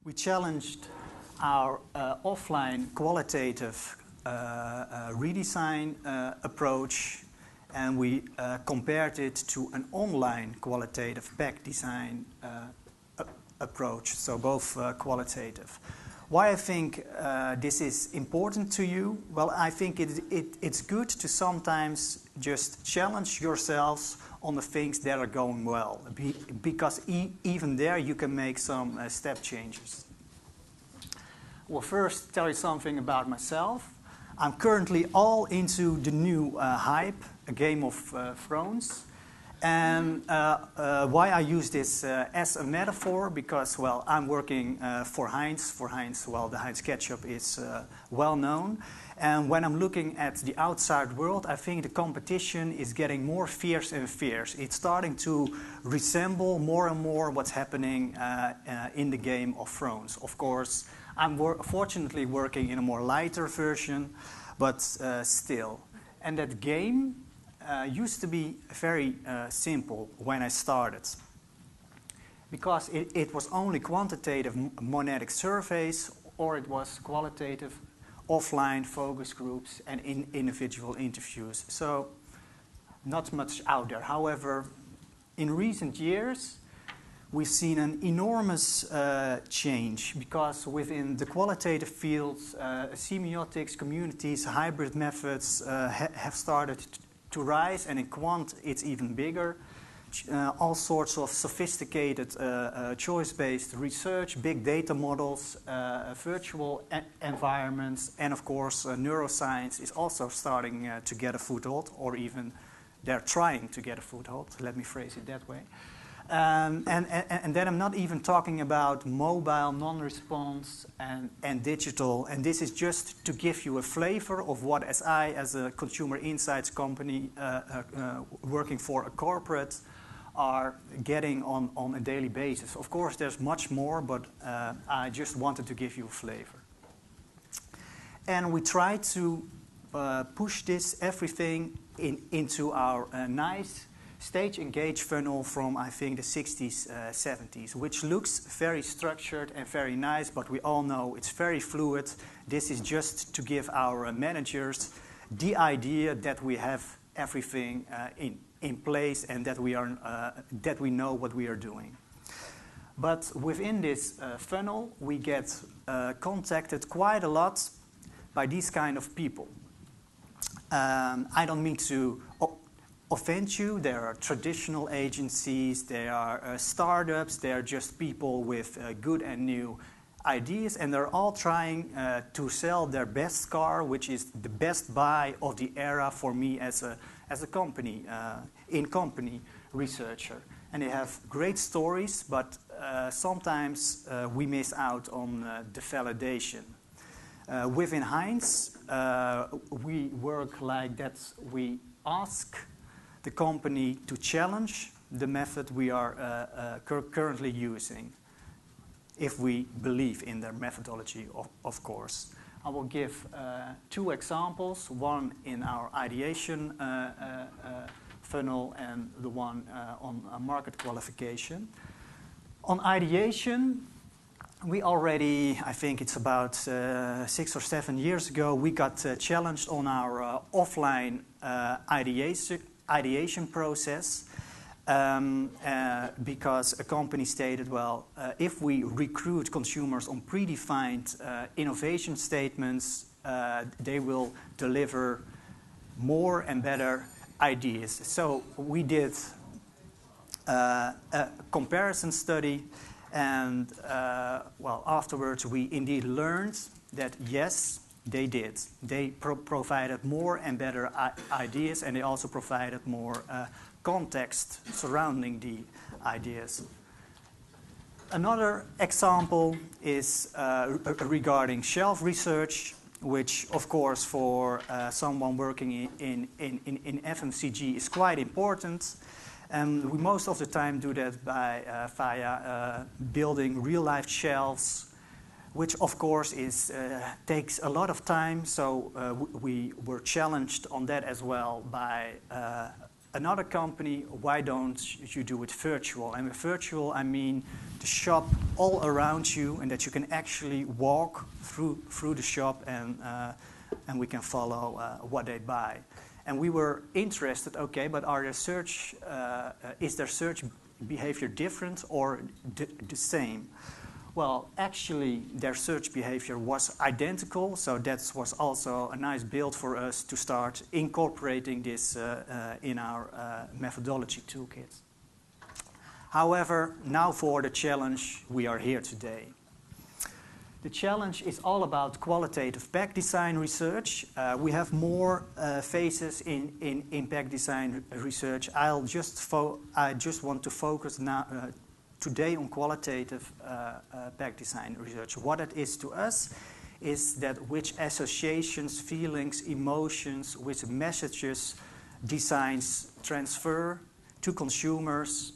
We challenged our offline qualitative redesign approach, and we compared it to an online qualitative back design approach, so both qualitative. Why I think this is important to you? Well, I think it's good to sometimes just challenge yourselves on the things that are going well, because even there you can make some step changes. Well, first tell you something about myself. I'm currently all into the new hype, a Game of Thrones. And why I use this as a metaphor, because, well, I'm working for Heinz. For Heinz, well, the Heinz ketchup is well known. And when I'm looking at the outside world, I think the competition is getting more fierce and fierce. It's starting to resemble more and more what's happening in the Game of Thrones. Of course, I'm fortunately working in a more lighter version, but still. And that game used to be very simple when I started, because it was only quantitative monetic surveys, or it was qualitative offline focus groups and individual interviews. So not much out there. However, in recent years, we've seen an enormous change, because within the qualitative fields, semiotics, communities, hybrid methods have started to rise, and in quant it's even bigger. All sorts of sophisticated choice-based research, big data models, virtual environments, and of course neuroscience is also starting to get a foothold, or even they're trying to get a foothold, let me phrase it that way. And then I'm not even talking about mobile, non-response, and digital. And this is just to give you a flavor of what, as a consumer insights company working for a corporate, are getting on a daily basis. Of course, there's much more, but I just wanted to give you a flavor. And we try to push this everything into our nice stage engage funnel from, I think, the 60s, 70s, which looks very structured and very nice, but we all know it's very fluid. This is just to give our managers the idea that we have everything in place, and that we know what we are doing. But within this funnel, we get contacted quite a lot by these kind of people. I don't mean to offend you. There are traditional agencies, there are startups, there are just people with good and new ideas, and they're all trying to sell their best car, which is the best buy of the era for me as a company, in-company researcher. And they have great stories, but sometimes we miss out on the validation. Within Heinz, we work like that. We ask the company to challenge the method we are currently using, if we believe in their methodology, of course. I will give two examples, one in our ideation funnel and the one on market qualification. On ideation, we already, I think it's about 6 or 7 years ago, we got challenged on our offline ideation process, because a company stated, well, if we recruit consumers on predefined innovation statements, they will deliver more and better ideas. So we did a comparison study, and well, afterwards we indeed learned that yes, they did. They provided more and better ideas, and they also provided more context surrounding the ideas. Another example is regarding shelf research, which of course for someone working in FMCG is quite important. And we most of the time do that by via building real-life shelves, which of course takes a lot of time. So we were challenged on that as well by another company, why don't you do it virtual? And with virtual, I mean the shop all around you, and that you can actually walk through the shop, and we can follow what they buy. And we were interested, okay, but are their search, is their search behavior different or the same? Well, actually, their search behavior was identical, so that was also a nice build for us to start incorporating this in our methodology toolkit. However, now for the challenge, we are here today. The challenge is all about qualitative pack design research. We have more phases in pack design research. I just want to focus now today on qualitative pack design research. What it is to us is that which associations, feelings, emotions, which messages designs transfer to consumers.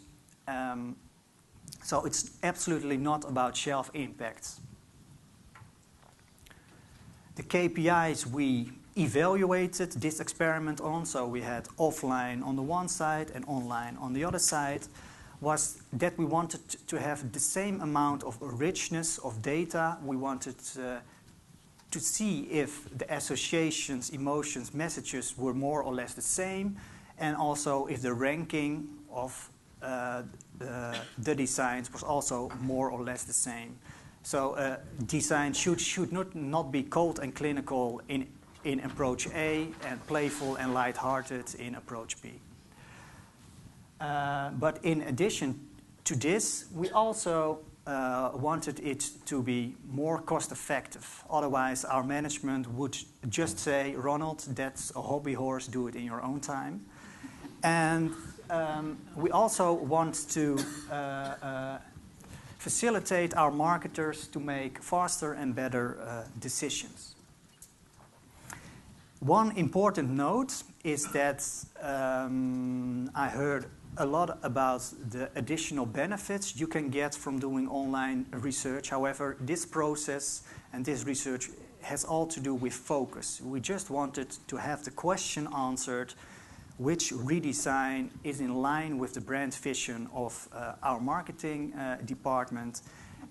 So it's absolutely not about shelf impacts. The KPIs we evaluated this experiment on, so we had offline on the one side and online on the other side, was that we wanted to have the same amount of richness of data. We wanted to see if the associations, emotions, messages were more or less the same, and also if the ranking of the designs was also more or less the same. So design should not be cold and clinical in approach A, and playful and light-hearted in approach B. But in addition to this, we also wanted it to be more cost-effective. Otherwise, our management would just say, Ronald, that's a hobby horse, do it in your own time. And we also want to facilitate our marketers to make faster and better decisions. One important note is that I heard a lot about the additional benefits you can get from doing online research. However, this process and this research has all to do with focus. We just wanted to have the question answered, which redesign is in line with the brand vision of our marketing department,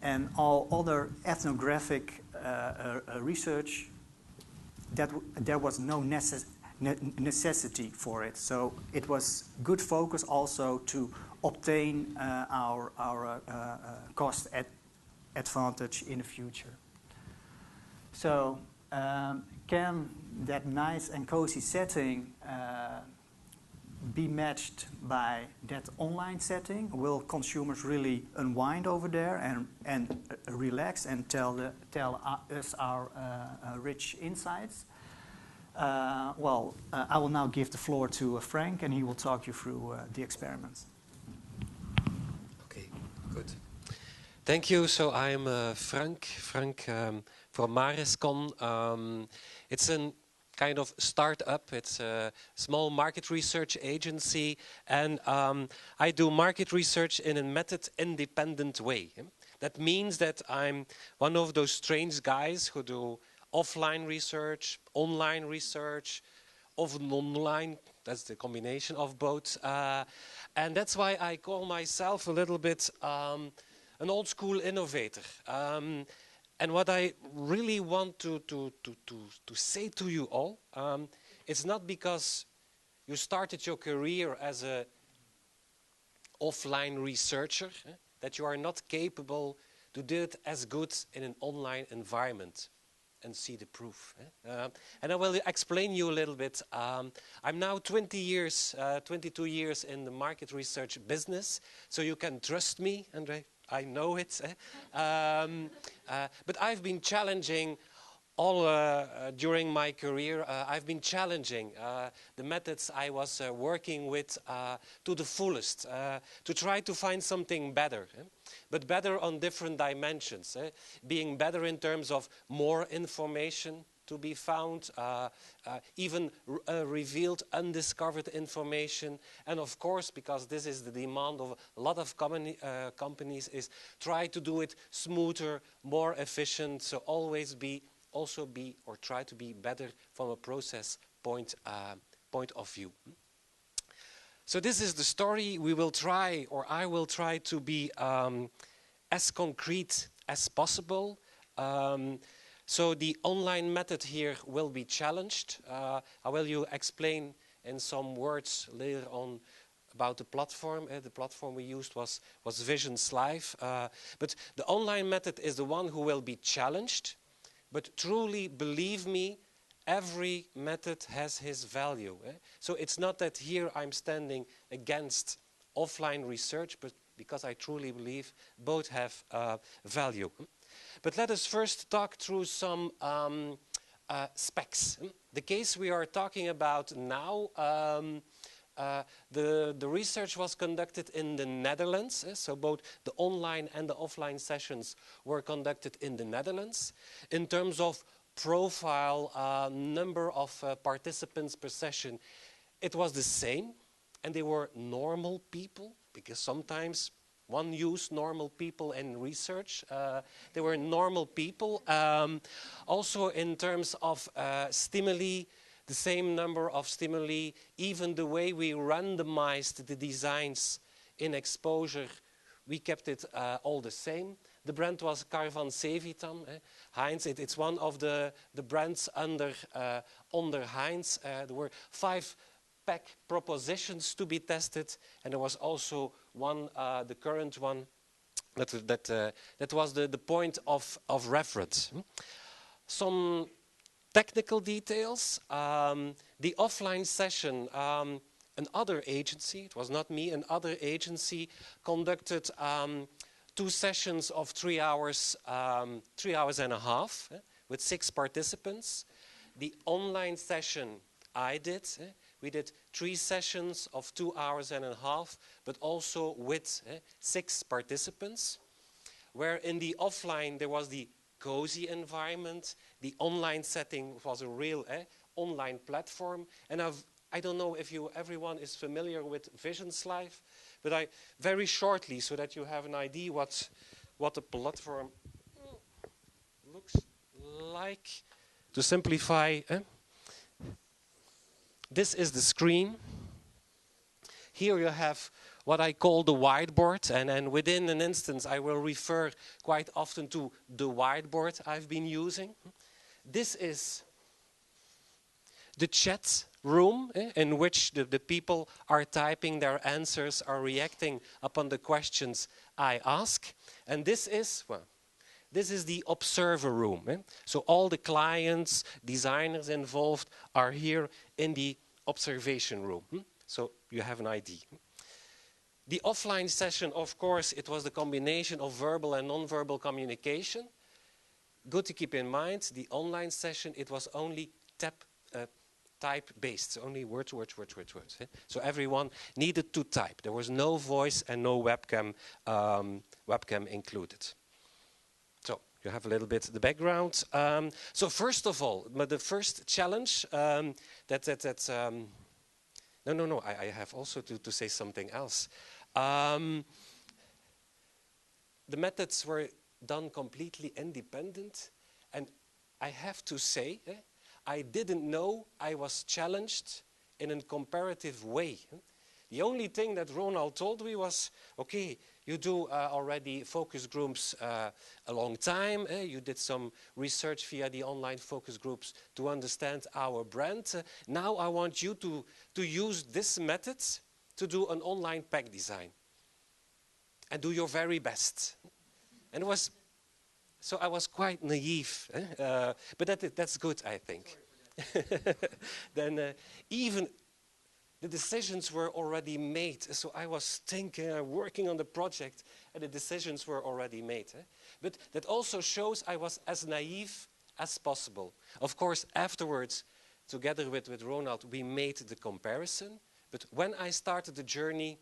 and all other ethnographic research, that there was no necessity for it. So it was good focus also to obtain our cost advantage in the future. So can that nice and cozy setting be matched by that online setting? Will consumers really unwind over there and relax and tell us our rich insights? Well, I will now give the floor to Frank, and he will talk you through the experiments. Okay, good. Thank you. So I'm Frank from Marescon. It's a kind of startup. It's a small market research agency, and I do market research in a method-independent way. That means that I'm one of those strange guys who do offline research, online research, online, that's the combination of both. And that's why I call myself a little bit an old school innovator. And what I really want to say to you all, it's not because you started your career as an offline researcher, that you are not capable to do it as good in an online environment and see the proof. And I will explain you a little bit. I'm now 22 years in the market research business, so you can trust me, and I know it. But I've been challenging all during my career. I've been challenging the methods I was working with to the fullest, to try to find something better, but better on different dimensions. Being better in terms of more information to be found, even revealed, undiscovered information. And of course, because this is the demand of a lot of companies, is try to do it smoother, more efficient, so always try to be better from a process point of view. So this is the story. We will try, or I will try to be as concrete as possible. So the online method here will be challenged. I will you explain in some words later on about the platform. The platform we used was Visions Live. But the online method is the one who will be challenged. But truly, believe me, every method has his value. So it's not that here I'm standing against offline research, but because I truly believe both have value. But let us first talk through some specs. The case we are talking about now, the research was conducted in the Netherlands. So both the online and the offline sessions were conducted in the Netherlands. In terms of profile, number of participants per session, it was the same. And they were normal people, because sometimes one used normal people in research. They were normal people. Also in terms of stimuli, the same number of stimuli, even the way we randomized the designs in exposure, we kept it all the same. The brand was Carvan Sevitam, Heinz. It's one of the brands under Heinz. There were 5 pack propositions to be tested, and there was also one, the current one, that was the point of reference. Some technical details. The offline session, another agency, it was not me, another agency conducted 2 sessions of 3 hours, 3 hours and a half, with 6 participants. The online session I did. We did 3 sessions of 2 hours and a half, but also with 6 participants. Where in the offline there was the cozy environment, the online setting was a real online platform. And I don't know if everyone is familiar with Visions Live, but I very shortly, so that you have an idea what the platform looks like, to simplify. This is the screen. Here you have what I call the whiteboard, and within an instance I will refer quite often to the whiteboard I've been using. This is the chat room in which the people are typing their answers, are reacting upon the questions I ask. And this is, well, this is the observer room. So all the clients, designers involved are here in the observation room. So you have an idea. The offline session, of course, it was the combination of verbal and non-verbal communication. Good to keep in mind, the online session, it was only type-based, so only words. So everyone needed to type. There was no voice and no webcam included. So you have a little bit the background. So first of all, the first challenge I have also to say something else. The methods were done completely independent, and I have to say, I didn't know I was challenged in a comparative way. The only thing that Ronald told me was, okay, you do already focus groups a long time. You did some research via the online focus groups to understand our brand. Now I want you to use this method to do an online pack design. And do your very best. And so I was quite naive. But that's good, I think. Then even the decisions were already made. So I was thinking, working on the project, and the decisions were already made. But that also shows I was as naive as possible. Of course, afterwards, together with Ronald, we made the comparison. But when I started the journey,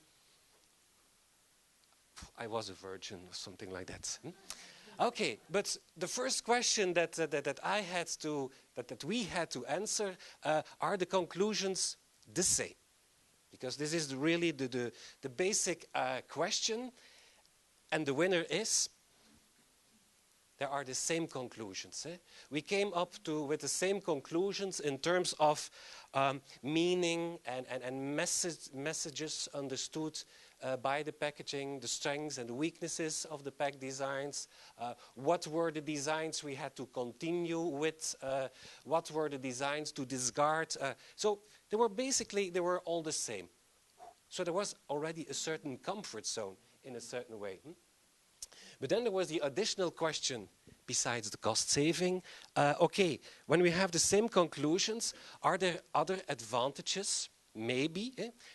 I was a virgin or something like that. Okay, but the first question that we had to answer, are the conclusions the same? Because this is really the basic question, and the winner is there are the same conclusions. We came up with the same conclusions in terms of meaning and messages understood by the packaging, the strengths and the weaknesses of the pack designs, what were the designs we had to continue with, what were the designs to discard. So they were all the same. So there was already a certain comfort zone in a certain way. But then there was the additional question, besides the cost saving. Okay, when we have the same conclusions, are there other advantages, maybe,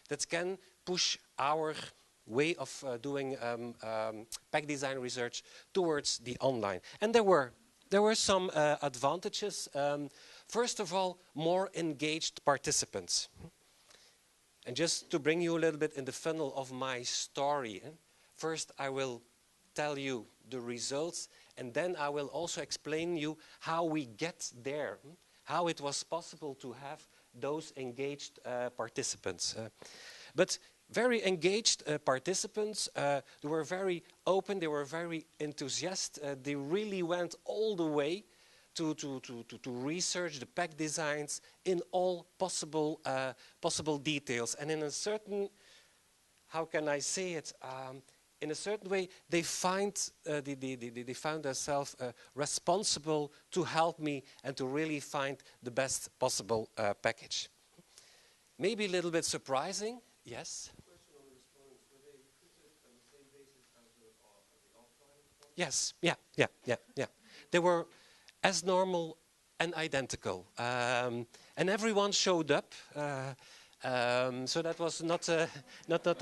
that can push our way of doing pack design research towards the online? And there were some advantages. First of all, more engaged participants. And just to bring you a little bit in the funnel of my story, first I will tell you the results, and then I will also explain you how we get there, how it was possible to have those engaged participants. But very engaged participants, they were very open, they were very enthusiastic, they really went all the way to research the pack designs in all possible details. And in a certain, how can I say it, in a certain way, they found themselves responsible to help me and to really find the best possible package. Maybe a little bit surprising, yes? Personal respondents, were they treated on the same basis as the offline? Yes, yeah. They were as normal and identical. And everyone showed up. So that was not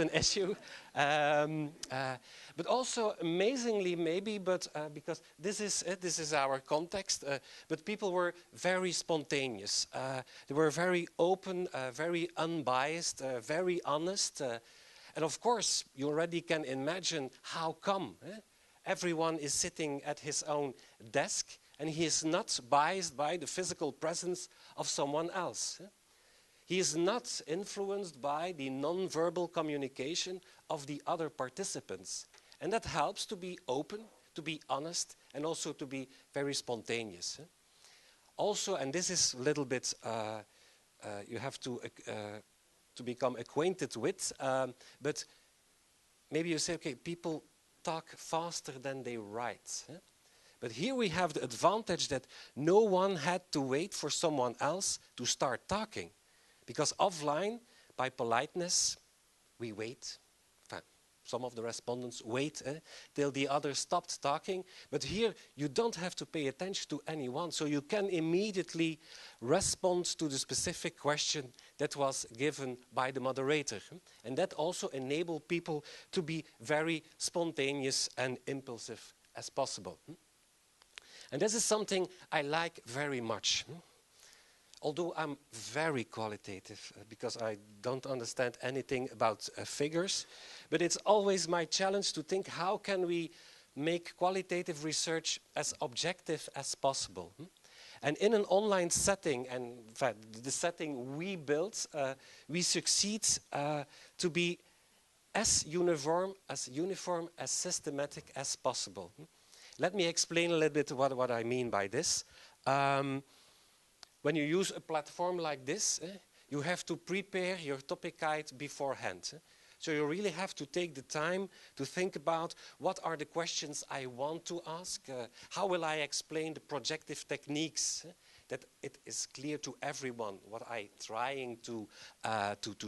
an issue. But also amazingly maybe, but because this is our context, but people were very spontaneous. They were very open, very unbiased, very honest. And of course, you already can imagine how come. Everyone is sitting at his own desk and he is not biased by the physical presence of someone else. He is not influenced by the non-verbal communication of the other participants. And that helps to be open, to be honest, and also to be very spontaneous. Also, and this is a little bit, you have to become acquainted with, but maybe you say, okay, people talk faster than they write. But here we have the advantage that no one had to wait for someone else to start talking. Because offline, by politeness, we wait. Some of the respondents wait till the others stopped talking. But here, you don't have to pay attention to anyone. So you can immediately respond to the specific question that was given by the moderator. And that also enabled people to be very spontaneous and impulsive as possible. And this is something I like very much. Although I'm very qualitative because I don't understand anything about figures, but it's always my challenge to think how can we make qualitative research as objective as possible. And in an online setting, and in fact, the setting we built, we succeed to be as uniform, as systematic as possible. Let me explain a little bit what I mean by this. When you use a platform like this, you have to prepare your topic guide beforehand. So you really have to take the time to think about what are the questions I want to ask, how will I explain the projective techniques, that it is clear to everyone what I'm trying to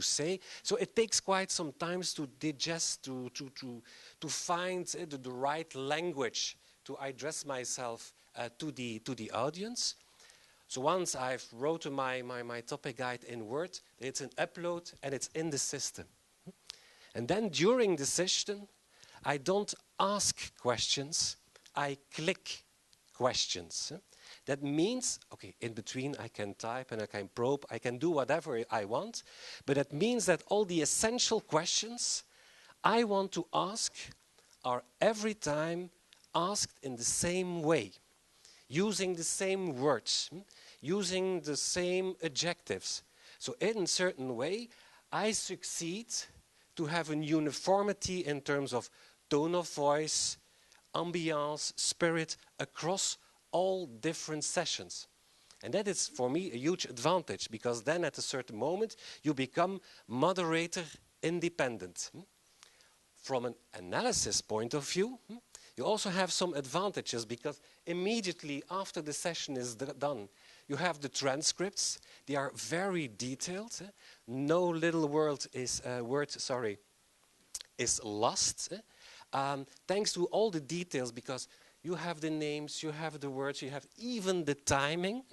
say. So it takes quite some time to digest, to find the right language to address myself to the audience. So once I've wrote my topic guide in Word, it's an upload and it's in the system. And then during the session, I don't ask questions, I click questions. That means, okay, in between I can type and I can probe, I can do whatever I want, but that means that all the essential questions I want to ask are every time asked in the same way, using the same words, using the same adjectives. So in a certain way, I succeed to have a uniformity in terms of tone of voice, ambiance, spirit across all different sessions. And that is, for me, a huge advantage, because then at a certain moment, you become moderator independent. From an analysis point of view, you also have some advantages, because immediately after the session is done, you have the transcripts. They are very detailed. No little word is lost. Thanks to all the details, because you have the names, you have the words, you have even the timing.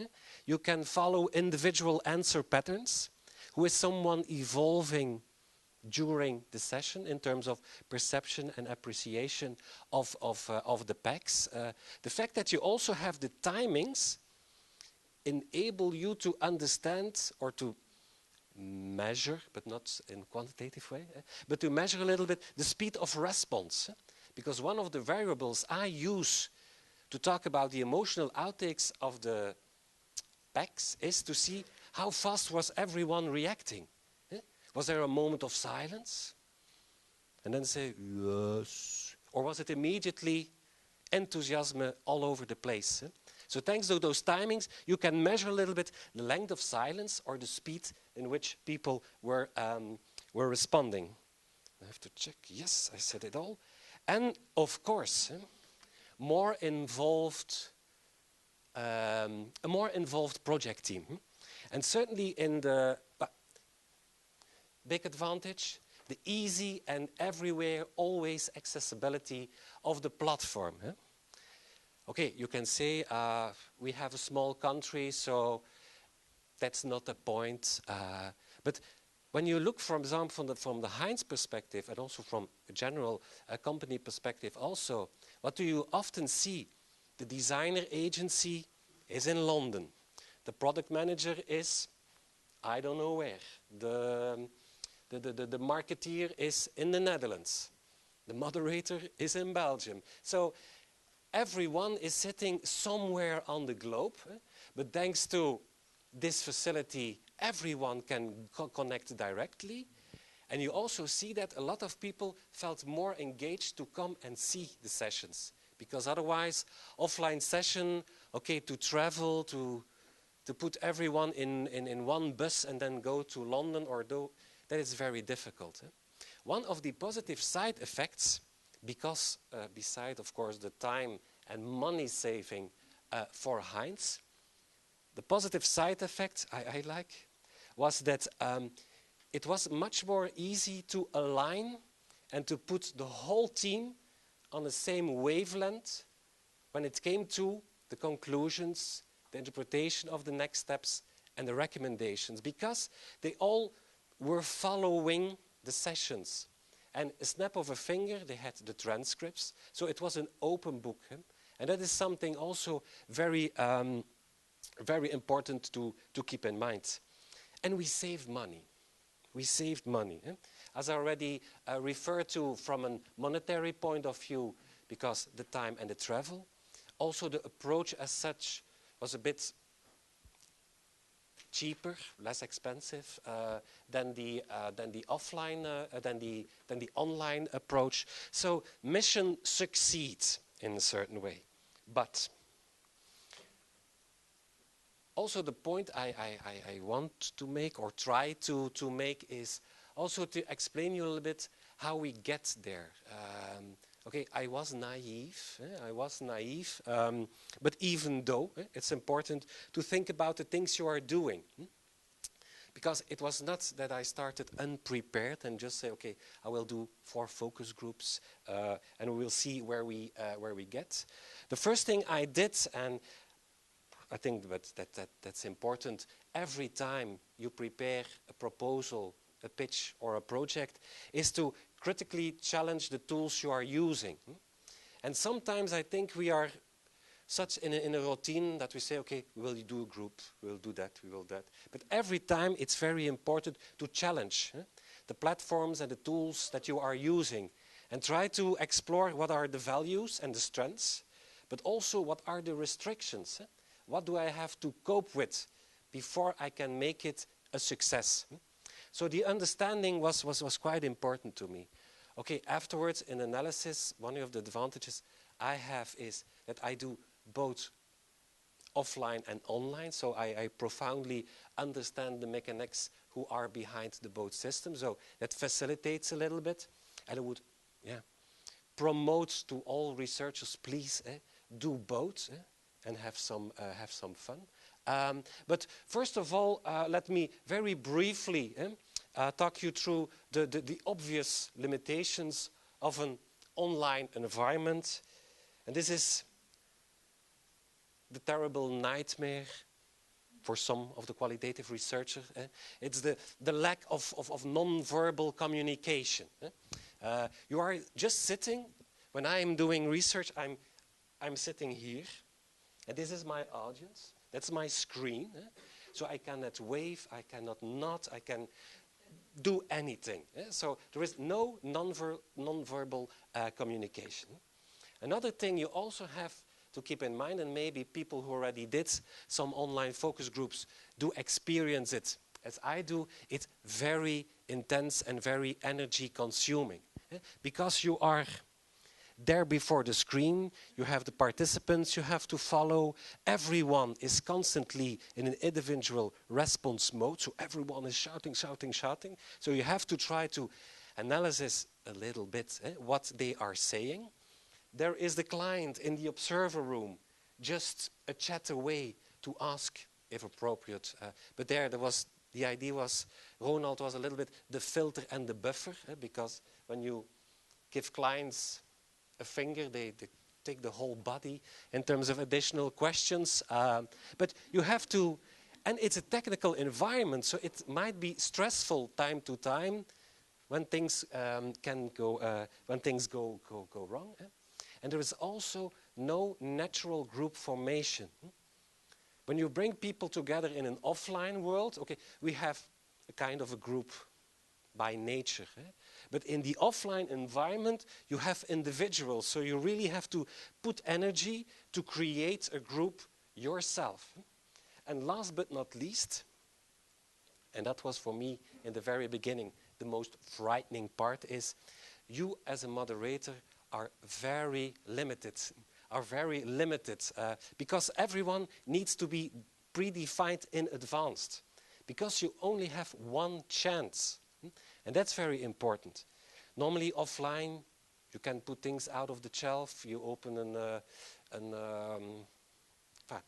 You can follow individual answer patterns. Who is someone evolving during the session in terms of perception and appreciation of the packs. The fact that you also have the timings enable you to understand or to measure, but not in quantitative way, but to measure a little bit the speed of response. Because one of the variables I use to talk about the emotional outtakes of the packs is to see how fast was everyone reacting. Was there a moment of silence? And then say, yes. Or was it immediately enthusiasm all over the place? So thanks to those timings, you can measure a little bit the length of silence or the speed in which people were responding. I have to check. Yes, I said it all. And of course, a more involved project team. And certainly in the big advantage, the easy and everywhere, always accessibility of the platform. Okay, you can say we have a small country, so that's not the point. But when you look, for example, from the Heinz perspective, and also from a general company perspective also, what do you often see? The designer agency is in London. The product manager is, I don't know where. The marketeer is in the Netherlands. The moderator is in Belgium. So everyone is sitting somewhere on the globe, but thanks to this facility, everyone can connect directly. And you also see that a lot of people felt more engaged to come and see the sessions. Because otherwise, offline session, okay, to travel, to put everyone in one bus and then go to London or that is very difficult. One of the positive side effects, because beside, of course, the time and money saving for Heinz, the positive side effect I like was that it was much more easy to align and to put the whole team on the same wavelength when it came to the conclusions, the interpretation of the next steps and the recommendations, because they all were following the sessions. And a snap of a finger, they had the transcripts. So it was an open book. And that is something also very, very important to keep in mind. And we saved money. We saved money. As I already referred to from a monetary point of view, because the time and the travel. Also the approach as such was a bit cheaper, less expensive than the offline, than the online approach. So mission succeeds in a certain way. But also the point I want to make or try to make is also to explain you a little bit how we get there. Okay, I was naive, but even though it's important to think about the things you are doing. Because it was not that I started unprepared and just say, okay, I will do 4 focus groups and we will see where we get. The first thing I did, and I think that's important, every time you prepare a proposal, a pitch or a project, is to critically challenge the tools you are using. And sometimes I think we are such in a routine that we say, okay, we will do a group, we will do that, we will that. But every time it's very important to challenge the platforms and the tools that you are using and try to explore what are the values and the strengths, but also what are the restrictions. What do I have to cope with before I can make it a success? So the understanding was quite important to me. Okay, afterwards in analysis, one of the advantages I have is that I do both offline and online, so I profoundly understand the mechanics who are behind the both systems, so that facilitates a little bit. And I would promote to all researchers, please do both and have some fun. But first of all, let me very briefly talk you through the obvious limitations of an online environment. And this is the terrible nightmare for some of the qualitative researchers. It's the lack of non-verbal communication. You are just sitting. When I am doing research, I'm sitting here. And this is my audience. That's my screen. So I cannot wave, I cannot nod, I can do anything. So there is no non-verbal communication. Another thing you also have to keep in mind, and maybe people who already did some online focus groups do experience it as I do, it's very intense and very energy consuming. Because you are there before the screen, you have the participants you have to follow. Everyone is constantly in an individual response mode, so everyone is shouting, shouting, shouting. So you have to try to analyze a little bit what they are saying. There is the client in the observer room, just a chat away to ask if appropriate. But the idea was, Ronald was a little bit the filter and the buffer, because when you give clients a finger, they take the whole body in terms of additional questions. But you have to, and it's a technical environment, so it might be stressful time to time when things go wrong. And there is also no natural group formation. When you bring people together in an offline world, okay, we have a kind of a group by nature. But in the offline environment, you have individuals, so you really have to put energy to create a group yourself. And last but not least, and that was for me in the very beginning, the most frightening part is you as a moderator are very limited, because everyone needs to be predefined in advance, because you only have one chance. And that's very important. Normally offline, you can put things out of the shelf, you open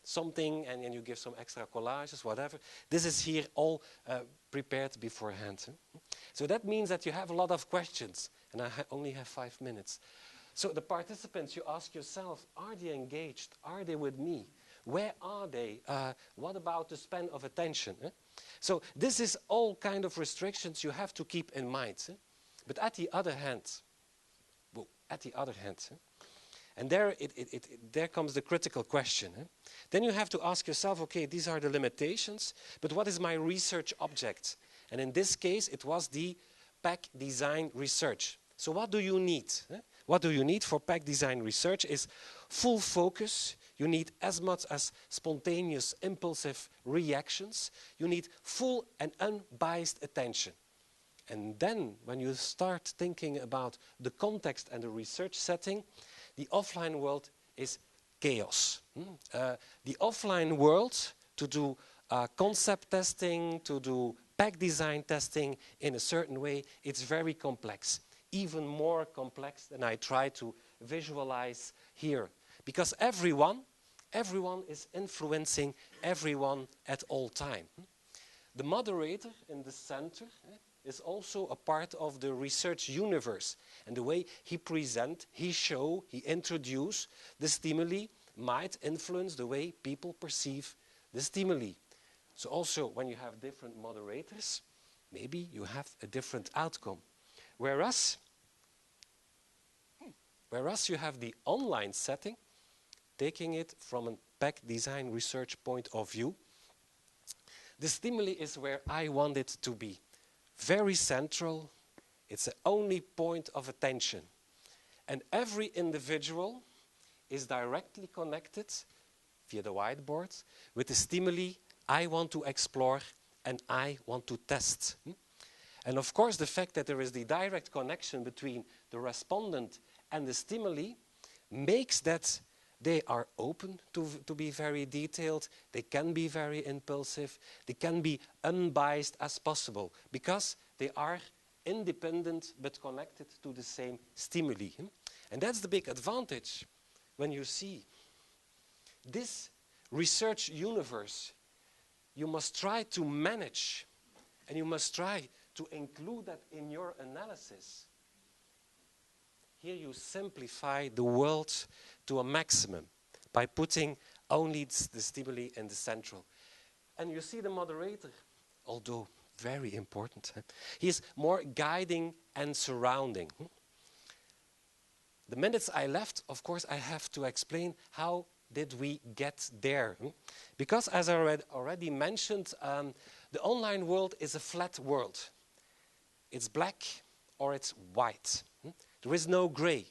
something and you give some extra collages, whatever. This is here all prepared beforehand. So that means that you have a lot of questions, and I only have 5 minutes. So the participants, you ask yourself, are they engaged? Are they with me? Where are they? What about the span of attention? So this is all kind of restrictions you have to keep in mind. But at the other hand, and there comes the critical question. Then you have to ask yourself, okay, these are the limitations, but what is my research object? And in this case, it was the pack design research. So what do you need? What do you need for pack design research is full focus. You need as much as spontaneous, impulsive reactions. You need full and unbiased attention. And then, when you start thinking about the context and the research setting, the offline world is chaos. The offline world, to do concept testing, to do pack design testing in a certain way, it's very complex. Even more complex than I try to visualize here. Because everyone is influencing everyone at all time. The moderator in the center is also a part of the research universe. And the way he presents, he introduces the stimuli might influence the way people perceive the stimuli. So also when you have different moderators, maybe you have a different outcome. Whereas you have the online setting, taking it from a pack design research point of view, the stimuli is where I want it to be. Very central, it's the only point of attention. And every individual is directly connected via the whiteboard with the stimuli I want to explore and I want to test. And of course, the fact that there is the direct connection between the respondent and the stimuli makes that they are open to be very detailed, they can be very impulsive, they can be unbiased as possible, because they are independent but connected to the same stimuli. And that's the big advantage when you see this research universe. You must try to manage, and you must try to include that in your analysis. Here you simplify the world to a maximum by putting only the stimuli in the central. And you see the moderator, although very important, he is more guiding and surrounding. The minutes I left, of course, I have to explain how did we get there. Because as I already mentioned, the online world is a flat world. It's black or it's white. There is no gray,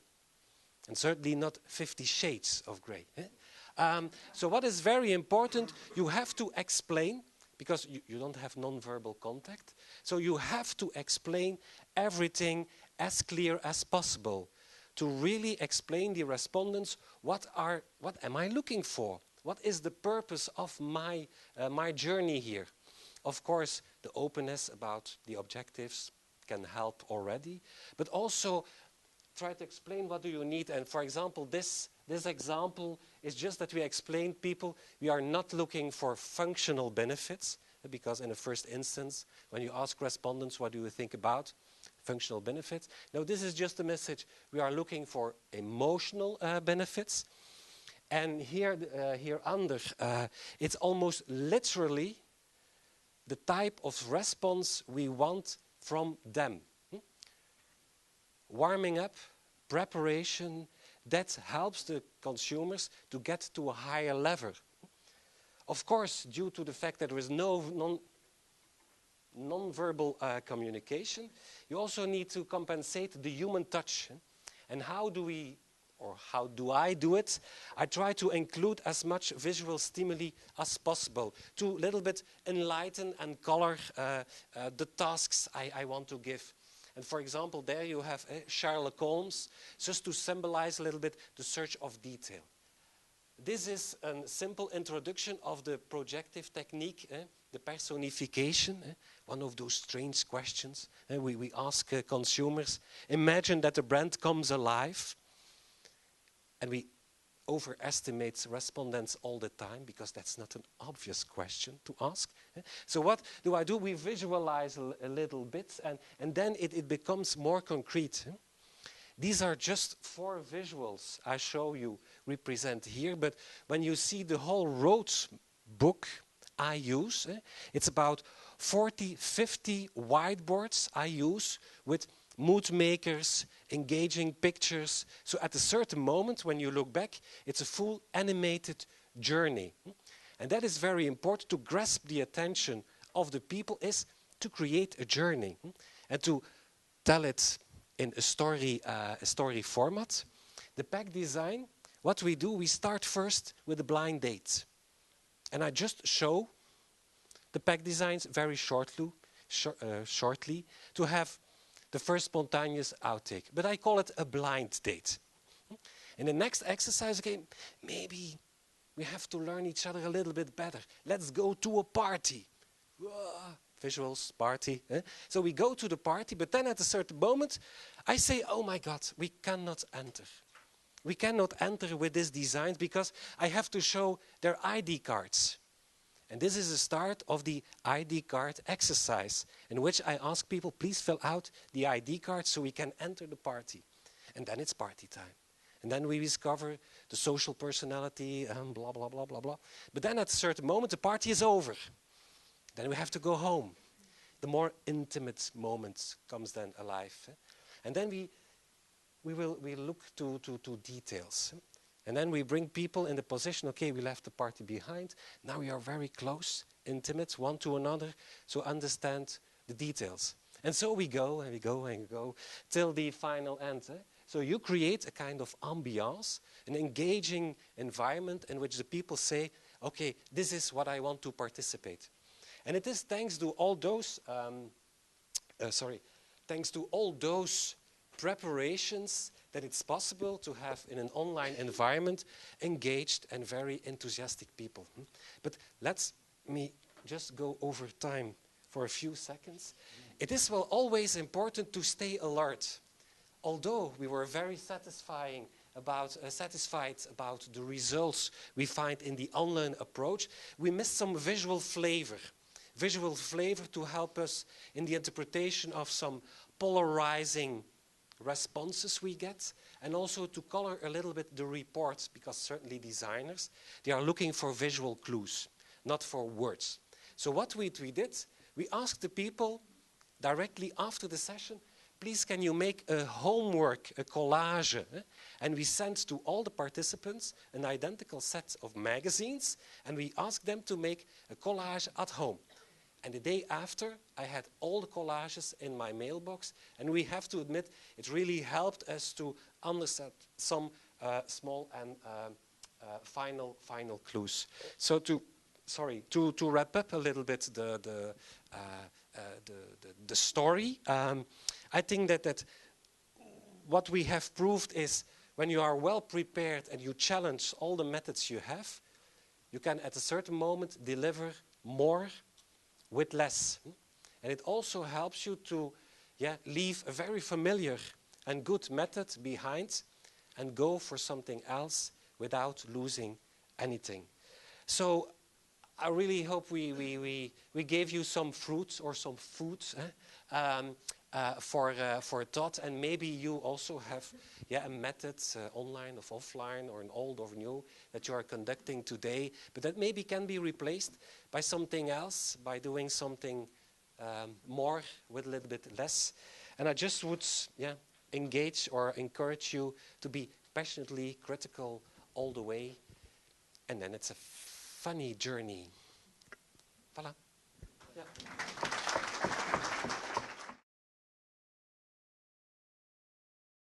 and certainly not 50 shades of gray. So what is very important, you have to explain, because you don't have non-verbal contact, so you have to explain everything as clear as possible to really explain the respondents what am I looking for? What is the purpose of my journey here? Of course, the openness about the objectives can help already, but also try to explain what do you need. And for example, this example is just that we explain people we are not looking for functional benefits, because in the first instance, when you ask respondents what do you think about functional benefits, now this is just a message. We are looking for emotional benefits. And here under, it's almost literally the type of response we want from them. Warming up, preparation, that helps the consumers to get to a higher level. Of course, due to the fact that there is no non-verbal communication, you also need to compensate the human touch. And how do I do it? I try to include as much visual stimuli as possible to a little bit enlighten and color the tasks I want to give. And for example, there you have Sherlock Holmes, just to symbolize a little bit the search of detail. This is a simple introduction of the projective technique, the personification, one of those strange questions we ask consumers. Imagine that the brand comes alive, and we overestimate respondents all the time, because that's not an obvious question to ask. So what do? We visualize a little bit, and then it becomes more concrete. These are just 4 visuals I show you, represent here, but when you see the whole road book I use, it's about 40, 50 whiteboards I use with mood makers, engaging pictures. So at a certain moment, when you look back, it's a full animated journey. And that is very important. To grasp the attention of the people is to create a journey and to tell it in a story format. The pack design, what we do, we start first with a blind date. And I just show the pack designs very shortly to have the first spontaneous outtake. But I call it a blind date. In the next exercise, again, maybe we have to learn each other a little bit better. Let's go to a party. Visuals, party. So we go to the party, but then at a certain moment, I say, oh my God, we cannot enter. We cannot enter with these designs because I have to show their ID cards. And this is the start of the ID card exercise, in which I ask people, please fill out the ID card so we can enter the party. And then it's party time. And then we discover the social personality, blah, blah, blah, blah, blah. But then at a certain moment, the party is over. Then we have to go home. The more intimate moment comes then alive. And then we look to details. And then we bring people in the position, okay, we left the party behind. Now we are very close, intimate, one to another, so understand the details. And so we go and we go and we go till the final end. So you create a kind of ambiance, an engaging environment in which the people say, okay, this is what I want to participate. And it is thanks to all those thanks to all those preparations that it's possible to have in an online environment engaged and very enthusiastic people. But let me just go over time for a few seconds. It is always important to stay alert. Although we were very satisfied about the results we find in the online approach, we missed some visual flavor to help us in the interpretation of some polarizing responses we get, and also to color a little bit the reports, because certainly designers, they are looking for visual clues, not for words. So what we did, we asked the people directly after the session, please can you make a homework, a collage, and we sent to all the participants an identical set of magazines, and we asked them to make a collage at home. And the day after, I had all the collages in my mailbox, and we have to admit, it really helped us to understand some small and final clues. So to wrap up a little bit the story, I think that what we have proved is when you are well prepared and you challenge all the methods you have, you can at a certain moment deliver more with less. And it also helps you to leave a very familiar and good method behind and go for something else without losing anything. So I really hope we gave you some fruits or some food for thought, and maybe you also have a method, online or offline or an old or new, that you are conducting today, but that maybe can be replaced by something else, by doing something more with a little bit less. And I just would engage or encourage you to be passionately critical all the way, and then it's a funny journey. Voilà. Yeah.